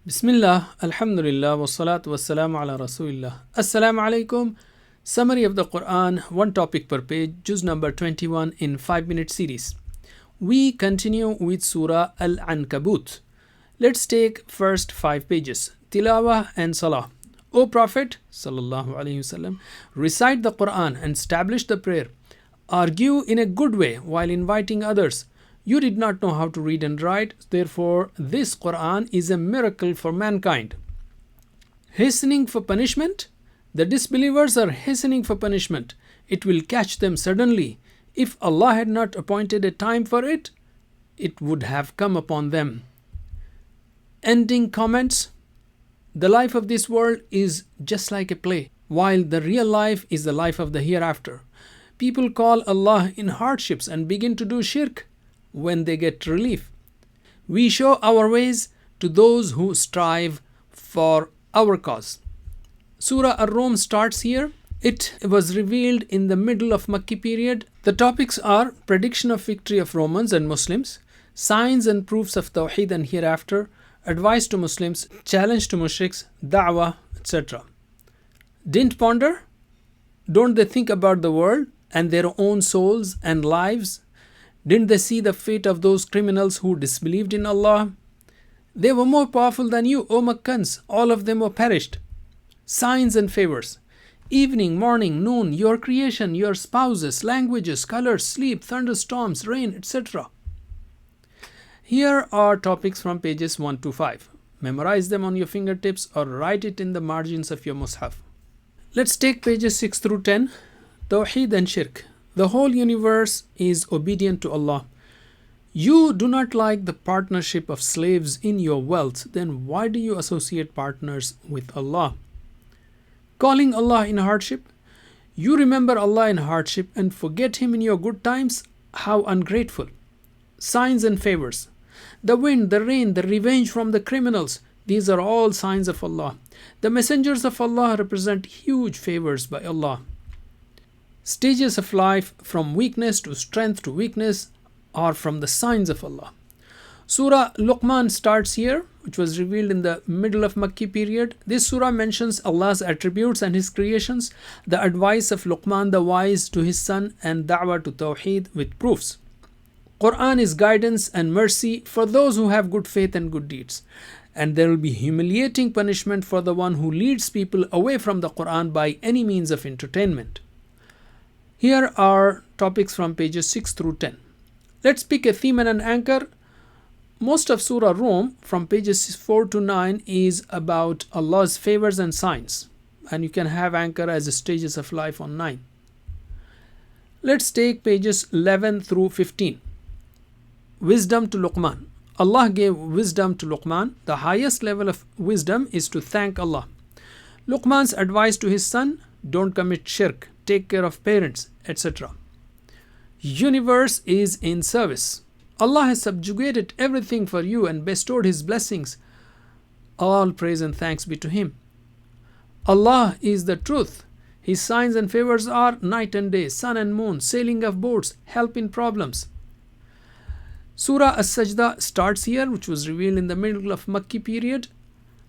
Bismillah, Alhamdulillah, wassalatu wassalamu ala Rasulillah. Assalamu alaikum. Summary of the Quran, one topic per page, juz number 21 in 5-minute series. We continue with Surah Al-Ankabut. Let's take first 5 pages. Tilawah and Salah. O Prophet, sallallahu alaihi wasallam, recite the Quran and establish the prayer. Argue in a good way while inviting others. You did not know how to read and write, therefore this Quran is a miracle for mankind. Hastening for punishment? The disbelievers are hastening for punishment. It will catch them suddenly. If Allah had not appointed a time for it, it would have come upon them. Ending comments. The life of this world is just like a play, while the real life is the life of the hereafter. People call Allah in hardships and begin to do shirk when they get relief. We show our ways to those who strive for our cause. Surah Ar-Rum starts here. It was revealed in the middle of Makki period. The topics are prediction of victory of Romans and Muslims, signs and proofs of Tawheed and hereafter, advice to Muslims, challenge to mushriks, da'wah, etc. Didn't ponder? Don't they think about the world and their own souls and lives? Didn't they see the fate of those criminals who disbelieved in Allah? They were more powerful than you, O Makkans. All of them were perished. Signs and favors. Evening, morning, noon, your creation, your spouses, languages, colors, sleep, thunderstorms, rain, etc. Here are topics from pages 1 to 5. Memorize them on your fingertips or write it in the margins of your mushaf. Let's take pages 6 through 10. Tawheed and Shirk. The whole universe is obedient to Allah. You do not like the partnership of slaves in your wealth, then why do you associate partners with Allah? Calling Allah in hardship. You remember Allah in hardship and forget Him in your good times? How ungrateful. Signs and favors. The wind, the rain, the revenge from the criminals. These are all signs of Allah. The messengers of Allah represent huge favors by Allah. Stages of life from weakness to strength to weakness are from the signs of Allah. Surah Luqman starts here, which was revealed in the middle of Makki period. This surah mentions Allah's attributes and His creations, the advice of Luqman the wise to his son, and da'wah to Tawheed with proofs. Quran is guidance and mercy for those who have good faith and good deeds. And there will be humiliating punishment for the one who leads people away from the Quran by any means of entertainment. Here are topics from pages 6 through 10. Let's pick a theme and an anchor. Most of Surah Rum from pages 4 to 9 is about Allah's favors and signs. And you can have anchor as stages of life on 9. Let's take pages 11 through 15. Wisdom to Luqman. Allah gave wisdom to Luqman. The highest level of wisdom is to thank Allah. Luqman's advice to his son: don't commit shirk, take care of parents, etc. Universe is in service. Allah has subjugated everything for you and bestowed His blessings. All praise and thanks be to Him. Allah is the truth. His signs and favors are night and day, sun and moon, sailing of boats, help in problems. Surah As-Sajda starts here, which was revealed in the middle of Makki period.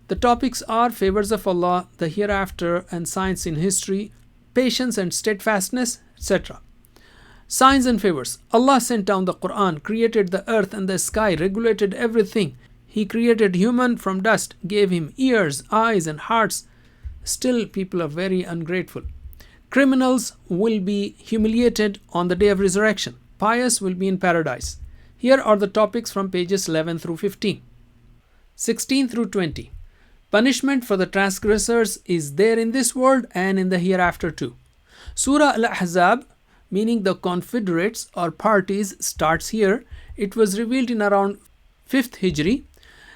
The topics are favors of Allah, the hereafter, and science in history, patience and steadfastness, etc. Signs and favors. Allah sent down the Quran, created the earth and the sky, regulated everything. He created human from dust, gave him ears, eyes, and hearts. Still, people are very ungrateful. Criminals will be humiliated on the day of resurrection. Pious will be in paradise. Here are the topics from pages 11 through 15. 16 through 20. Punishment for the transgressors is there in this world and in the hereafter too. Surah Al-Ahzab, meaning the confederates or parties, starts here. It was revealed in around 5th Hijri.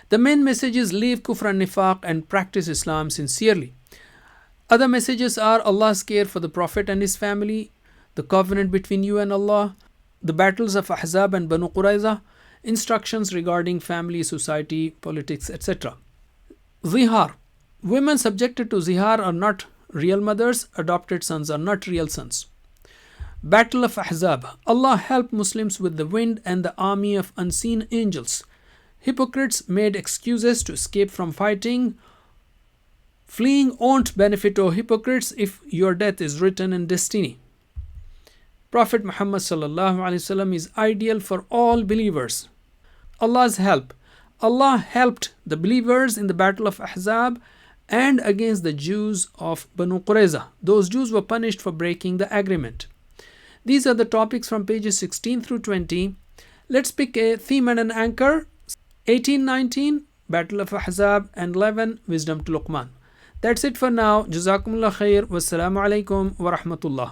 The main message is leave kufr and nifaq and practice Islam sincerely. Other messages are Allah's care for the Prophet and his family, the covenant between you and Allah, the battles of Ahzab and Banu Qurayza, instructions regarding family, society, politics, etc. Zihar. Women subjected to zihar are not real mothers, adopted sons are not real sons. Battle of Ahzab. Allah helped Muslims with the wind and the army of unseen angels. Hypocrites made excuses to escape from fighting. Fleeing won't benefit, O hypocrites, if your death is written in destiny. Prophet Muhammad sallallahu alaihi wasallam is ideal for all believers. Allah's help. Allah helped the believers in the battle of Ahzab and against the Jews of Banu Qurayza. Those Jews were punished for breaking the agreement. These are the topics from pages 16 through 20. Let's pick a theme and an anchor. 18-19, Battle of Ahzab, and 11, Wisdom to Luqman. That's it for now. Jazakumullah khair. Wassalamu alaikum wa rahmatullah.